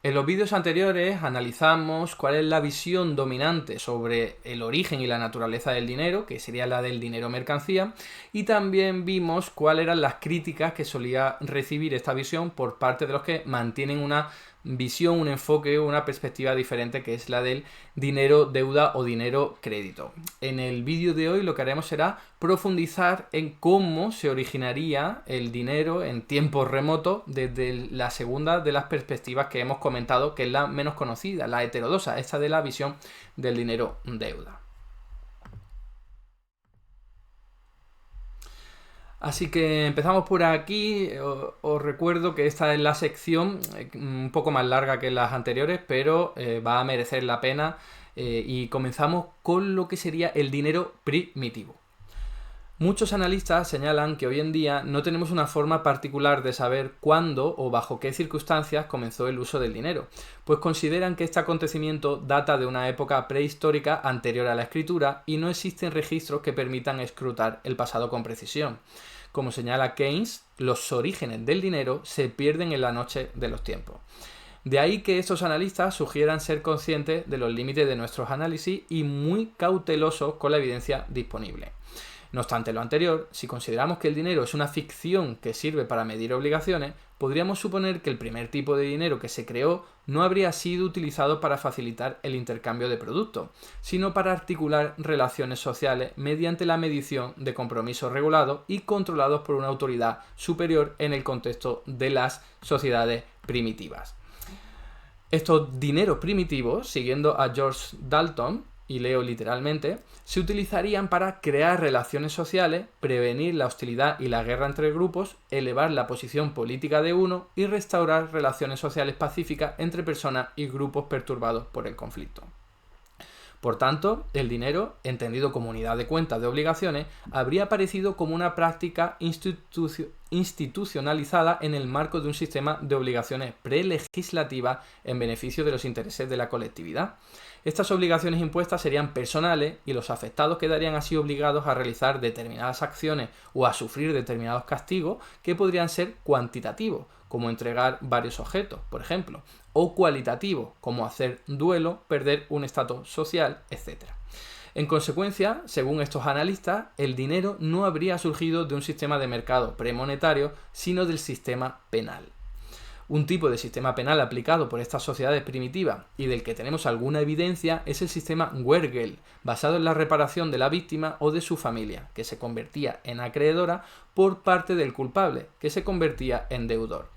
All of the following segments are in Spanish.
En los vídeos anteriores analizamos cuál es la visión dominante sobre el origen y la naturaleza del dinero, que sería la del dinero mercancía, y también vimos cuáles eran las críticas que solía recibir esta visión por parte de los que mantienen una visión, un enfoque, una perspectiva diferente, que es la del dinero deuda o dinero crédito. En el vídeo de hoy lo que haremos será profundizar en cómo se originaría el dinero en tiempos remotos desde la segunda de las perspectivas que hemos comentado, que es la menos conocida, la heterodoxa, esta de la visión del dinero deuda. Así que empezamos por aquí. Os recuerdo que esta es la sección un poco más larga que las anteriores, pero va a merecer la pena, y comenzamos con lo que sería el dinero primitivo. Muchos analistas señalan que hoy en día no tenemos una forma particular de saber cuándo o bajo qué circunstancias comenzó el uso del dinero, pues consideran que este acontecimiento data de una época prehistórica anterior a la escritura y no existen registros que permitan escrutar el pasado con precisión. Como señala Keynes, los orígenes del dinero se pierden en la noche de los tiempos. De ahí que estos analistas sugieran ser conscientes de los límites de nuestros análisis y muy cautelosos con la evidencia disponible. No obstante lo anterior, si consideramos que el dinero es una ficción que sirve para medir obligaciones, podríamos suponer que el primer tipo de dinero que se creó no habría sido utilizado para facilitar el intercambio de productos, sino para articular relaciones sociales mediante la medición de compromisos regulados y controlados por una autoridad superior en el contexto de las sociedades primitivas. Estos dineros primitivos, siguiendo a George Dalton, y leo literalmente, se utilizarían para crear relaciones sociales, prevenir la hostilidad y la guerra entre grupos, elevar la posición política de uno y restaurar relaciones sociales pacíficas entre personas y grupos perturbados por el conflicto. Por tanto, el dinero, entendido como unidad de cuentas de obligaciones, habría aparecido como una práctica institucionalizada en el marco de un sistema de obligaciones prelegislativas en beneficio de los intereses de la colectividad. Estas obligaciones impuestas serían personales y los afectados quedarían así obligados a realizar determinadas acciones o a sufrir determinados castigos que podrían ser cuantitativos, como entregar varios objetos, por ejemplo, o cualitativos, como hacer duelo, perder un estatus social, etc. En consecuencia, según estos analistas, el dinero no habría surgido de un sistema de mercado premonetario, sino del sistema penal. Un tipo de sistema penal aplicado por estas sociedades primitivas y del que tenemos alguna evidencia es el sistema Wergel, basado en la reparación de la víctima o de su familia, que se convertía en acreedora por parte del culpable, que se convertía en deudor.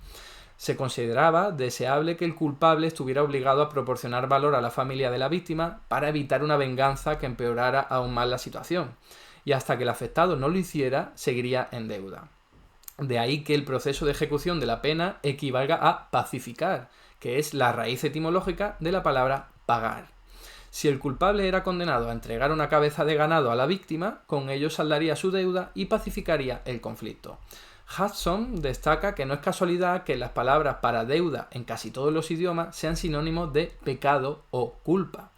Se consideraba deseable que el culpable estuviera obligado a proporcionar valor a la familia de la víctima para evitar una venganza que empeorara aún más la situación, y hasta que el afectado no lo hiciera, seguiría en deuda. De ahí que el proceso de ejecución de la pena equivalga a pacificar, que es la raíz etimológica de la palabra pagar. Si el culpable era condenado a entregar una cabeza de ganado a la víctima, con ello saldaría su deuda y pacificaría el conflicto. Hudson destaca que no es casualidad que las palabras para deuda en casi todos los idiomas sean sinónimos de pecado o culpa.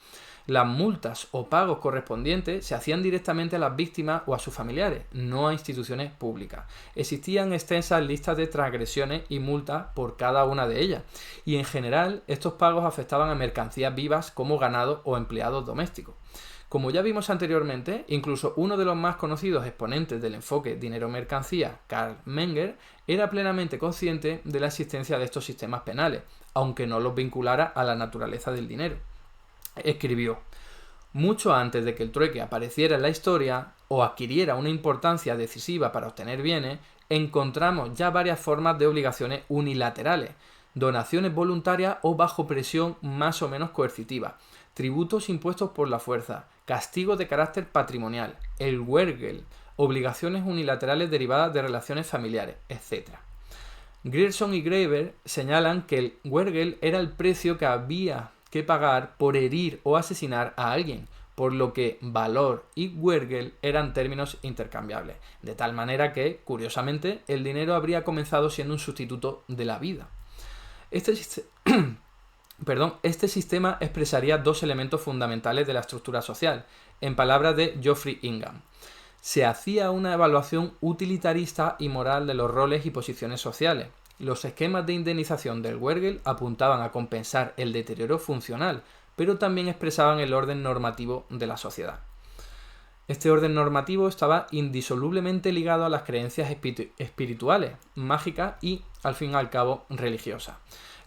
Las multas o pagos correspondientes se hacían directamente a las víctimas o a sus familiares, no a instituciones públicas. Existían extensas listas de transgresiones y multas por cada una de ellas, y en general estos pagos afectaban a mercancías vivas como ganado o empleados domésticos. Como ya vimos anteriormente, incluso uno de los más conocidos exponentes del enfoque dinero-mercancía, Karl Menger, era plenamente consciente de la existencia de estos sistemas penales, aunque no los vinculara a la naturaleza del dinero. Escribió: mucho antes de que el trueque apareciera en la historia o adquiriera una importancia decisiva para obtener bienes, encontramos ya varias formas de obligaciones unilaterales, donaciones voluntarias o bajo presión más o menos coercitiva, tributos impuestos por la fuerza, castigos de carácter patrimonial, el Wergel, obligaciones unilaterales derivadas de relaciones familiares, etc. Grierson y Graeber señalan que el Wergel era el precio que había que pagar por herir o asesinar a alguien, por lo que valor y Wergel eran términos intercambiables, de tal manera que, curiosamente, el dinero habría comenzado siendo un sustituto de la vida. Este sistema expresaría dos elementos fundamentales de la estructura social, en palabras de Geoffrey Ingham. Se hacía una evaluación utilitarista y moral de los roles y posiciones sociales. Los esquemas de indemnización del Wergel apuntaban a compensar el deterioro funcional, pero también expresaban el orden normativo de la sociedad. Este orden normativo estaba indisolublemente ligado a las creencias espirituales, mágicas y, al fin y al cabo, religiosas.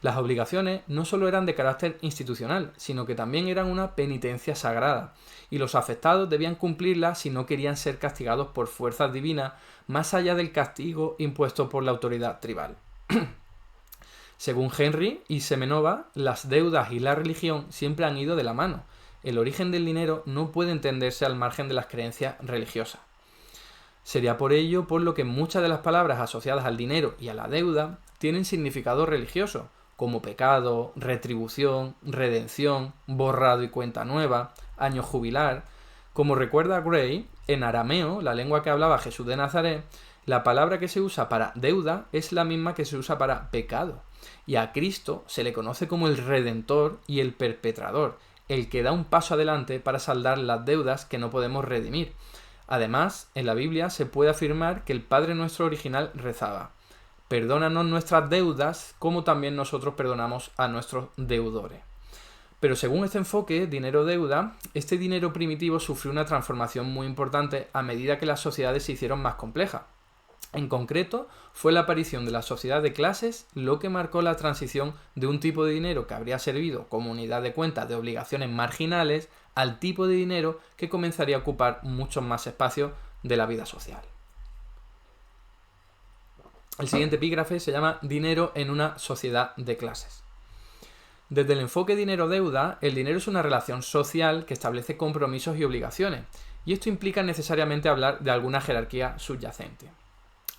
Las obligaciones no solo eran de carácter institucional, sino que también eran una penitencia sagrada, y los afectados debían cumplirlas si no querían ser castigados por fuerzas divinas más allá del castigo impuesto por la autoridad tribal. Según Henry y Semenova, las deudas y la religión siempre han ido de la mano. El origen del dinero no puede entenderse al margen de las creencias religiosas. Sería por ello por lo que muchas de las palabras asociadas al dinero y a la deuda tienen significado religioso, como pecado, retribución, redención, borrado y cuenta nueva, año jubilar. Como recuerda Gray, en arameo, la lengua que hablaba Jesús de Nazaret, la palabra que se usa para deuda es la misma que se usa para pecado, y a Cristo se le conoce como el Redentor y el Perpetrador, el que da un paso adelante para saldar las deudas que no podemos redimir. Además, en la Biblia se puede afirmar que el Padre Nuestro original rezaba: perdónanos nuestras deudas como también nosotros perdonamos a nuestros deudores. Pero según este enfoque, dinero-deuda, este dinero primitivo sufrió una transformación muy importante a medida que las sociedades se hicieron más complejas. En concreto, fue la aparición de la sociedad de clases lo que marcó la transición de un tipo de dinero que habría servido como unidad de cuenta de obligaciones marginales al tipo de dinero que comenzaría a ocupar muchos más espacios de la vida social. El siguiente epígrafe se llama Dinero en una sociedad de clases. Desde el enfoque dinero-deuda, el dinero es una relación social que establece compromisos y obligaciones, y esto implica necesariamente hablar de alguna jerarquía subyacente.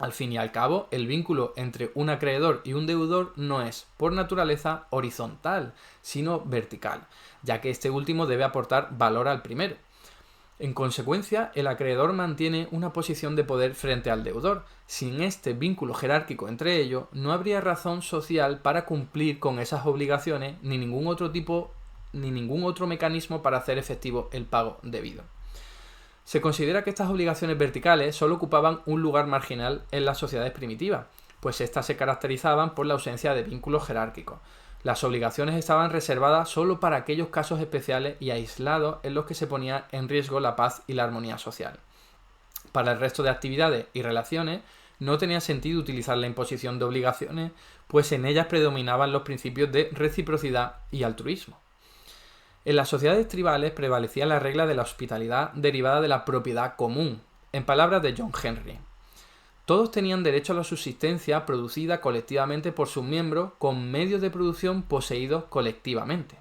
Al fin y al cabo, el vínculo entre un acreedor y un deudor no es, por naturaleza, horizontal, sino vertical, ya que este último debe aportar valor al primero. En consecuencia, el acreedor mantiene una posición de poder frente al deudor. Sin este vínculo jerárquico entre ellos, no habría razón social para cumplir con esas obligaciones ni ningún otro mecanismo para hacer efectivo el pago debido. Se considera que estas obligaciones verticales solo ocupaban un lugar marginal en las sociedades primitivas, pues éstas se caracterizaban por la ausencia de vínculos jerárquicos. Las obligaciones estaban reservadas solo para aquellos casos especiales y aislados en los que se ponía en riesgo la paz y la armonía social. Para el resto de actividades y relaciones no tenía sentido utilizar la imposición de obligaciones, pues en ellas predominaban los principios de reciprocidad y altruismo. En las sociedades tribales prevalecía la regla de la hospitalidad derivada de la propiedad común, en palabras de John Henry. Todos tenían derecho a la subsistencia producida colectivamente por sus miembros con medios de producción poseídos colectivamente.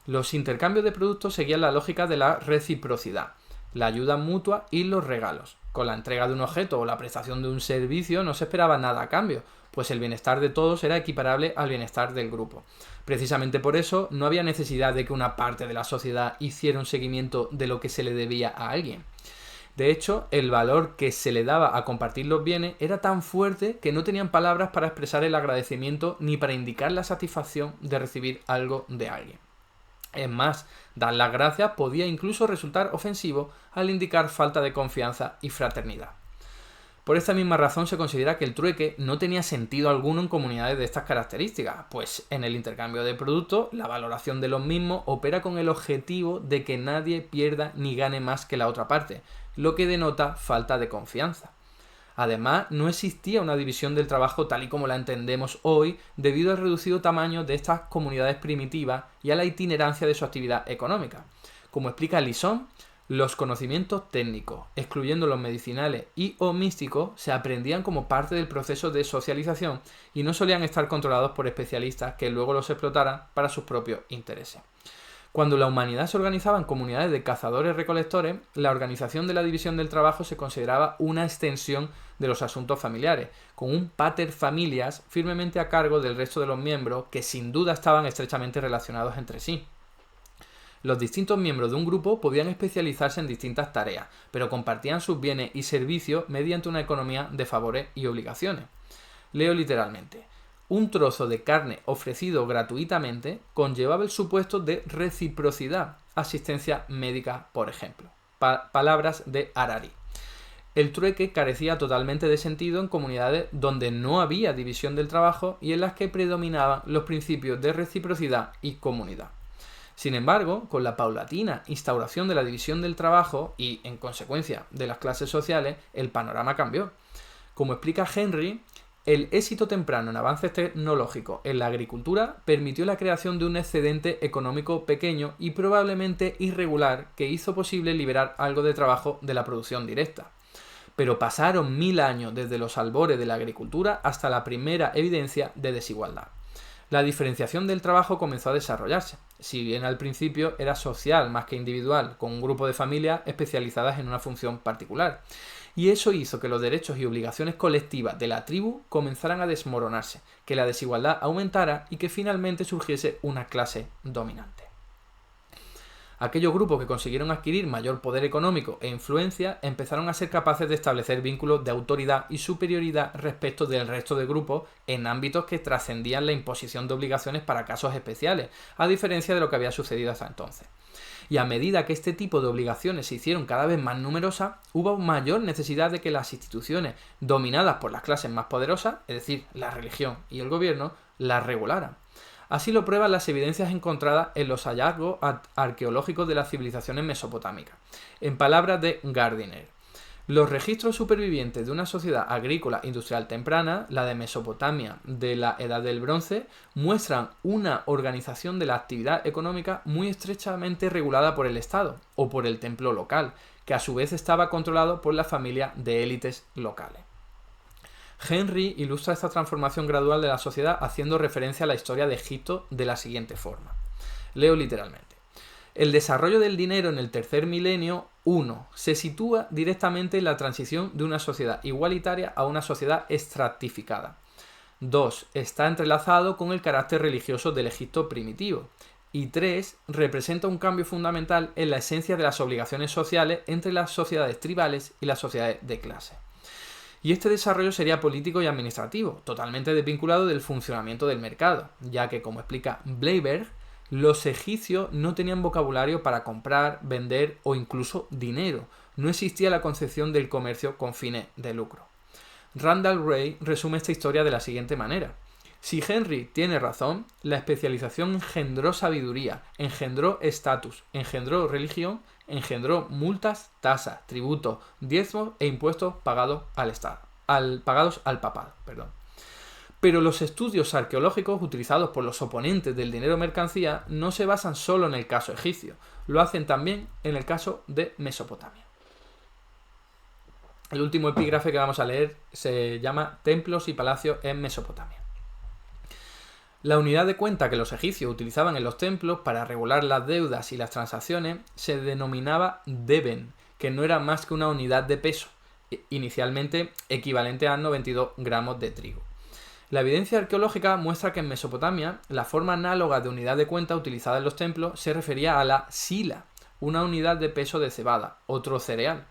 Los intercambios de productos seguían la lógica de la reciprocidad, la ayuda mutua y los regalos. Con la entrega de un objeto o la prestación de un servicio no se esperaba nada a cambio, pues el bienestar de todos era equiparable al bienestar del grupo. Precisamente por eso no había necesidad de que una parte de la sociedad hiciera un seguimiento de lo que se le debía a alguien. De hecho, el valor que se le daba a compartir los bienes era tan fuerte que no tenían palabras para expresar el agradecimiento ni para indicar la satisfacción de recibir algo de alguien. Es más, dar las gracias podía incluso resultar ofensivo al indicar falta de confianza y fraternidad. Por esta misma razón se considera que el trueque no tenía sentido alguno en comunidades de estas características, pues en el intercambio de productos la valoración de los mismos opera con el objetivo de que nadie pierda ni gane más que la otra parte, lo que denota falta de confianza. Además, no existía una división del trabajo tal y como la entendemos hoy debido al reducido tamaño de estas comunidades primitivas y a la itinerancia de su actividad económica. Como explica Lisson, los conocimientos técnicos, excluyendo los medicinales y o místicos, se aprendían como parte del proceso de socialización y no solían estar controlados por especialistas que luego los explotaran para sus propios intereses. Cuando la humanidad se organizaba en comunidades de cazadores-recolectores, la organización de la división del trabajo se consideraba una extensión de los asuntos familiares, con un pater familias firmemente a cargo del resto de los miembros que sin duda estaban estrechamente relacionados entre sí. Los distintos miembros de un grupo podían especializarse en distintas tareas, pero compartían sus bienes y servicios mediante una economía de favores y obligaciones. Leo literalmente. Un trozo de carne ofrecido gratuitamente conllevaba el supuesto de reciprocidad, asistencia médica, por ejemplo. Palabras de Harari. El trueque carecía totalmente de sentido en comunidades donde no había división del trabajo y en las que predominaban los principios de reciprocidad y comunidad. Sin embargo, con la paulatina instauración de la división del trabajo y, en consecuencia, de las clases sociales, el panorama cambió. Como explica Henry, el éxito temprano en avances tecnológicos en la agricultura permitió la creación de un excedente económico pequeño y probablemente irregular que hizo posible liberar algo de trabajo de la producción directa. Pero pasaron 1000 años desde los albores de la agricultura hasta la primera evidencia de desigualdad. La diferenciación del trabajo comenzó a desarrollarse, si bien al principio era social más que individual, con un grupo de familias especializadas en una función particular. Y eso hizo que los derechos y obligaciones colectivas de la tribu comenzaran a desmoronarse, que la desigualdad aumentara y que finalmente surgiese una clase dominante. Aquellos grupos que consiguieron adquirir mayor poder económico e influencia empezaron a ser capaces de establecer vínculos de autoridad y superioridad respecto del resto de grupos en ámbitos que trascendían la imposición de obligaciones para casos especiales, a diferencia de lo que había sucedido hasta entonces. Y a medida que este tipo de obligaciones se hicieron cada vez más numerosas, hubo mayor necesidad de que las instituciones dominadas por las clases más poderosas, es decir, la religión y el gobierno, las regularan. Así lo prueban las evidencias encontradas en los hallazgos arqueológicos de las civilizaciones mesopotámicas. En palabras de Gardiner, los registros supervivientes de una sociedad agrícola industrial temprana, la de Mesopotamia de la Edad del Bronce, muestran una organización de la actividad económica muy estrechamente regulada por el Estado o por el templo local, que a su vez estaba controlado por la familia de élites locales. Henry ilustra esta transformación gradual de la sociedad haciendo referencia a la historia de Egipto de la siguiente forma. Leo literalmente. El desarrollo del dinero en el tercer milenio 1 se sitúa directamente en la transición de una sociedad igualitaria a una sociedad estratificada. 2. Está entrelazado con el carácter religioso del Egipto primitivo. Y 3. Representa un cambio fundamental en la esencia de las obligaciones sociales entre las sociedades tribales y las sociedades de clase. Y este desarrollo sería político y administrativo, totalmente desvinculado del funcionamiento del mercado, ya que, como explica Bleiberg, los egipcios no tenían vocabulario para comprar, vender o incluso dinero. No existía la concepción del comercio con fines de lucro. Randall Wray resume esta historia de la siguiente manera. Si Henry tiene razón, la especialización engendró sabiduría, engendró estatus, engendró religión, engendró multas, tasas, tributos, diezmos e impuestos pagados al Estado, pagados al papado. Pero los estudios arqueológicos utilizados por los oponentes del dinero mercancía no se basan solo en el caso egipcio, lo hacen también en el caso de Mesopotamia. El último epígrafe que vamos a leer se llama Templos y palacios en Mesopotamia. La unidad de cuenta que los egipcios utilizaban en los templos para regular las deudas y las transacciones se denominaba deben, que no era más que una unidad de peso, inicialmente equivalente a 92 gramos de trigo. La evidencia arqueológica muestra que en Mesopotamia la forma análoga de unidad de cuenta utilizada en los templos se refería a la sila, una unidad de peso de cebada, otro cereal.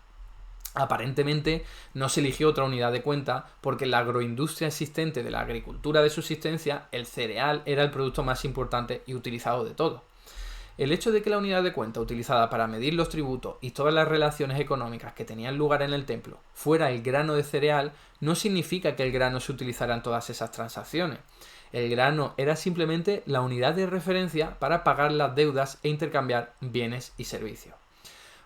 Aparentemente no se eligió otra unidad de cuenta porque en la agroindustria existente de la agricultura de subsistencia el cereal era el producto más importante y utilizado de todo. El hecho de que la unidad de cuenta utilizada para medir los tributos y todas las relaciones económicas que tenían lugar en el templo fuera el grano de cereal no significa que el grano se utilizara en todas esas transacciones. El grano era simplemente la unidad de referencia para pagar las deudas e intercambiar bienes y servicios.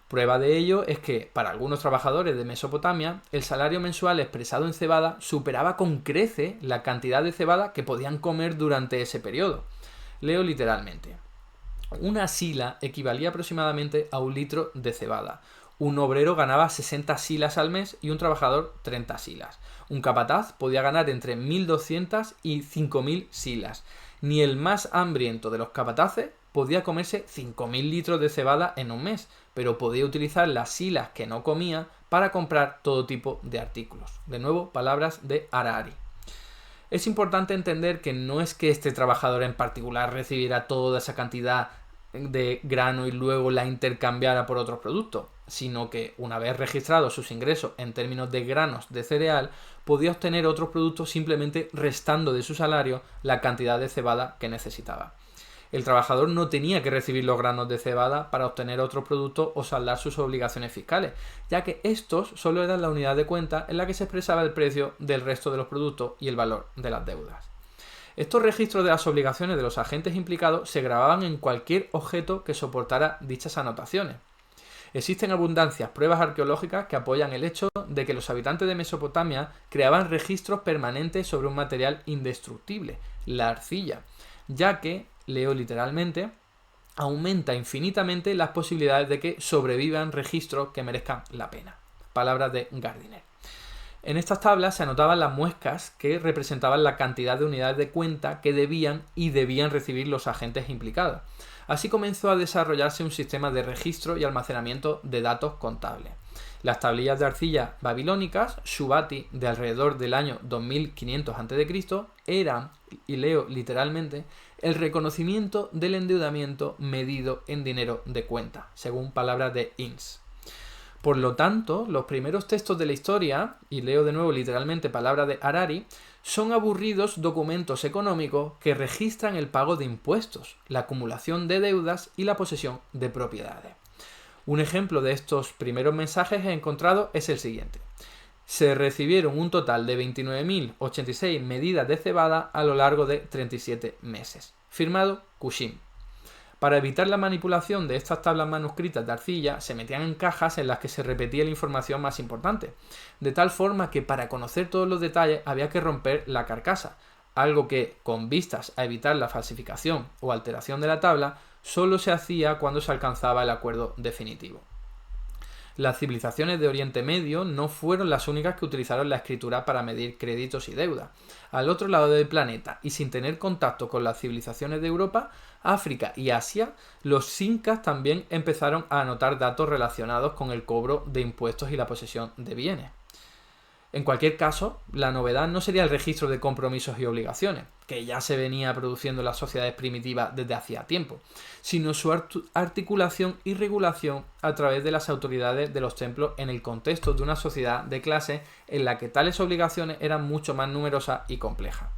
Prueba de ello es que, para algunos trabajadores de Mesopotamia, el salario mensual expresado en cebada superaba con creces la cantidad de cebada que podían comer durante ese periodo. Leo literalmente. Una sila equivalía aproximadamente a 1 litro de cebada. Un obrero ganaba 60 silas al mes y un trabajador 30 silas. Un capataz podía ganar entre 1.200 y 5.000 silas. Ni el más hambriento de los capataces podía comerse 5.000 litros de cebada en un mes, pero podía utilizar las silas que no comía para comprar todo tipo de artículos. De nuevo, palabras de Harari. Es importante entender que no es que este trabajador en particular recibiera toda esa cantidad de grano y luego la intercambiara por otros productos, sino que una vez registrados sus ingresos en términos de granos de cereal, podía obtener otros productos simplemente restando de su salario la cantidad de cebada que necesitaba. El trabajador no tenía que recibir los granos de cebada para obtener otros productos o saldar sus obligaciones fiscales, ya que estos solo eran la unidad de cuenta en la que se expresaba el precio del resto de los productos y el valor de las deudas. Estos registros de las obligaciones de los agentes implicados se grababan en cualquier objeto que soportara dichas anotaciones. Existen abundancias pruebas arqueológicas que apoyan el hecho de que los habitantes de Mesopotamia creaban registros permanentes sobre un material indestructible, la arcilla, ya que, leo literalmente, aumenta infinitamente las posibilidades de que sobrevivan registros que merezcan la pena. Palabras de Gardiner. En estas tablas se anotaban las muescas que representaban la cantidad de unidades de cuenta que debían recibir los agentes implicados. Así comenzó a desarrollarse un sistema de registro y almacenamiento de datos contables. Las tablillas de arcilla babilónicas, Shubati, de alrededor del año 2500 a.C., eran, y leo literalmente, el reconocimiento del endeudamiento medido en dinero de cuenta, según palabras de Ince. Por lo tanto, los primeros textos de la historia, y leo de nuevo literalmente palabras de Harari, son aburridos documentos económicos que registran el pago de impuestos, la acumulación de deudas y la posesión de propiedades. Un ejemplo de estos primeros mensajes encontrados es el siguiente. Se recibieron un total de 29.086 medidas de cebada a lo largo de 37 meses. Firmado Kushim. Para evitar la manipulación de estas tablas manuscritas de arcilla, se metían en cajas en las que se repetía la información más importante, de tal forma que para conocer todos los detalles había que romper la carcasa, algo que, con vistas a evitar la falsificación o alteración de la tabla, solo se hacía cuando se alcanzaba el acuerdo definitivo. Las civilizaciones de Oriente Medio no fueron las únicas que utilizaron la escritura para medir créditos y deudas. Al otro lado del planeta, y sin tener contacto con las civilizaciones de Europa, África y Asia, los incas también empezaron a anotar datos relacionados con el cobro de impuestos y la posesión de bienes. En cualquier caso, la novedad no sería el registro de compromisos y obligaciones, que ya se venía produciendo en las sociedades primitivas desde hacía tiempo, sino su articulación y regulación a través de las autoridades de los templos en el contexto de una sociedad de clase en la que tales obligaciones eran mucho más numerosas y complejas.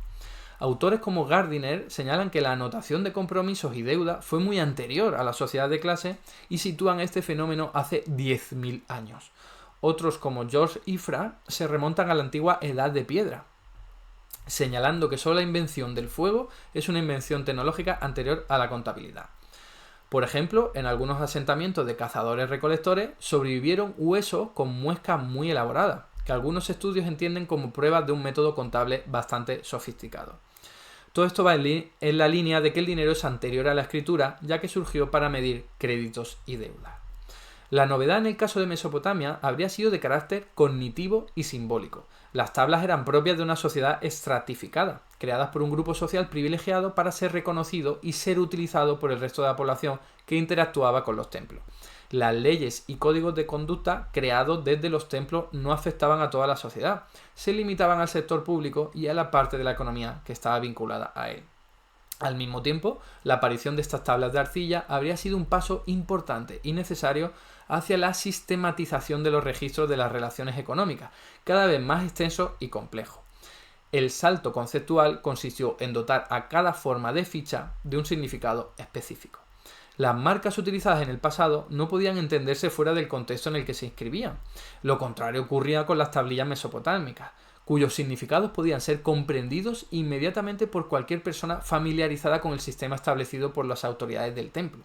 Autores como Gardiner señalan que la anotación de compromisos y deuda fue muy anterior a la sociedad de clase y sitúan este fenómeno hace 10.000 años. Otros, como George Ifra, se remontan a la antigua Edad de Piedra, señalando que solo la invención del fuego es una invención tecnológica anterior a la contabilidad. Por ejemplo, en algunos asentamientos de cazadores-recolectores sobrevivieron huesos con muescas muy elaboradas, que algunos estudios entienden como pruebas de un método contable bastante sofisticado. Todo esto va en la línea de que el dinero es anterior a la escritura, ya que surgió para medir créditos y deudas. La novedad en el caso de Mesopotamia habría sido de carácter cognitivo y simbólico. Las tablas eran propias de una sociedad estratificada, creadas por un grupo social privilegiado para ser reconocido y ser utilizado por el resto de la población que interactuaba con los templos. Las leyes y códigos de conducta creados desde los templos no afectaban a toda la sociedad, se limitaban al sector público y a la parte de la economía que estaba vinculada a él. Al mismo tiempo, la aparición de estas tablas de arcilla habría sido un paso importante y necesario hacia la sistematización de los registros de las relaciones económicas, cada vez más extenso y complejo. El salto conceptual consistió en dotar a cada forma de ficha de un significado específico. Las marcas utilizadas en el pasado no podían entenderse fuera del contexto en el que se inscribían. Lo contrario ocurría con las tablillas mesopotámicas, cuyos significados podían ser comprendidos inmediatamente por cualquier persona familiarizada con el sistema establecido por las autoridades del templo.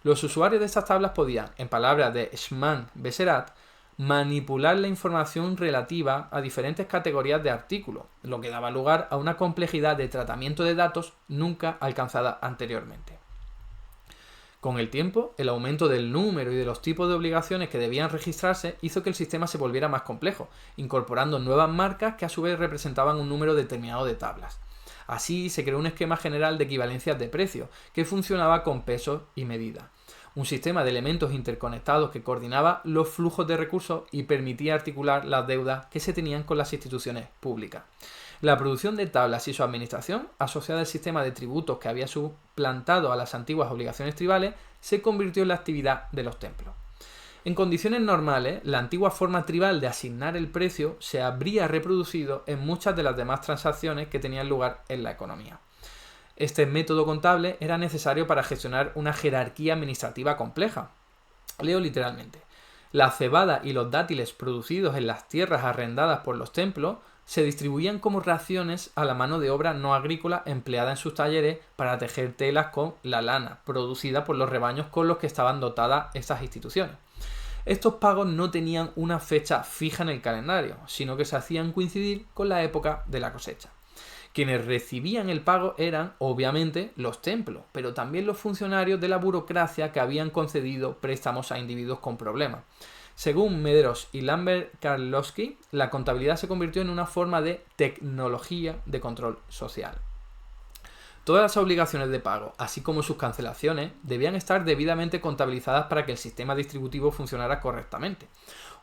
Los usuarios de estas tablas podían, en palabras de Shimon Beserat, manipular la información relativa a diferentes categorías de artículos, lo que daba lugar a una complejidad de tratamiento de datos nunca alcanzada anteriormente. Con el tiempo, el aumento del número y de los tipos de obligaciones que debían registrarse hizo que el sistema se volviera más complejo, incorporando nuevas marcas que a su vez representaban un número determinado de tablas. Así se creó un esquema general de equivalencias de precios, que funcionaba con pesos y medidas. Un sistema de elementos interconectados que coordinaba los flujos de recursos y permitía articular las deudas que se tenían con las instituciones públicas. La producción de tablas y su administración, asociada al sistema de tributos que había suplantado a las antiguas obligaciones tribales, se convirtió en la actividad de los templos. En condiciones normales, la antigua forma tribal de asignar el precio se habría reproducido en muchas de las demás transacciones que tenían lugar en la economía. Este método contable era necesario para gestionar una jerarquía administrativa compleja. Leo literalmente. La cebada y los dátiles producidos en las tierras arrendadas por los templos se distribuían como raciones a la mano de obra no agrícola empleada en sus talleres para tejer telas con la lana producida por los rebaños con los que estaban dotadas estas instituciones. Estos pagos no tenían una fecha fija en el calendario, sino que se hacían coincidir con la época de la cosecha. Quienes recibían el pago eran, obviamente, los templos, pero también los funcionarios de la burocracia que habían concedido préstamos a individuos con problemas. Según Medros y Lambert-Karlowski, la contabilidad se convirtió en una forma de tecnología de control social. Todas las obligaciones de pago, así como sus cancelaciones, debían estar debidamente contabilizadas para que el sistema distributivo funcionara correctamente.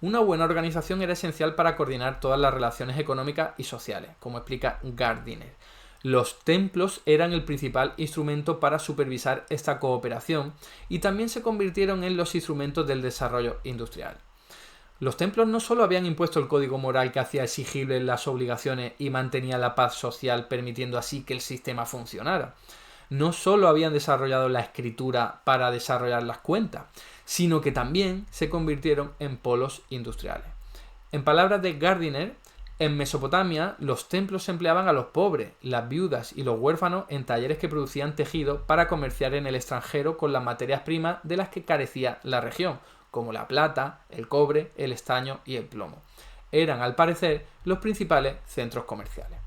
Una buena organización era esencial para coordinar todas las relaciones económicas y sociales, como explica Gardiner. Los templos eran el principal instrumento para supervisar esta cooperación y también se convirtieron en los instrumentos del desarrollo industrial. Los templos no solo habían impuesto el código moral que hacía exigibles las obligaciones y mantenía la paz social, permitiendo así que el sistema funcionara. No solo habían desarrollado la escritura para desarrollar las cuentas, sino que también se convirtieron en polos industriales. En palabras de Gardiner, en Mesopotamia los templos empleaban a los pobres, las viudas y los huérfanos en talleres que producían tejido para comerciar en el extranjero con las materias primas de las que carecía la región, como la plata, el cobre, el estaño y el plomo. Eran, al parecer, los principales centros comerciales.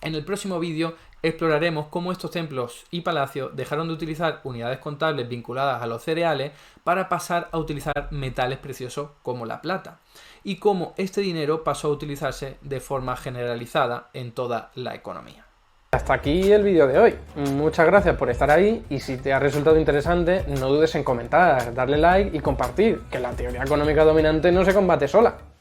En el próximo vídeo exploraremos cómo estos templos y palacios dejaron de utilizar unidades contables vinculadas a los cereales para pasar a utilizar metales preciosos como la plata, y cómo este dinero pasó a utilizarse de forma generalizada en toda la economía. Hasta aquí el vídeo de hoy. Muchas gracias por estar ahí y si te ha resultado interesante no dudes en comentar, darle like y compartir, que la teoría económica dominante no se combate sola.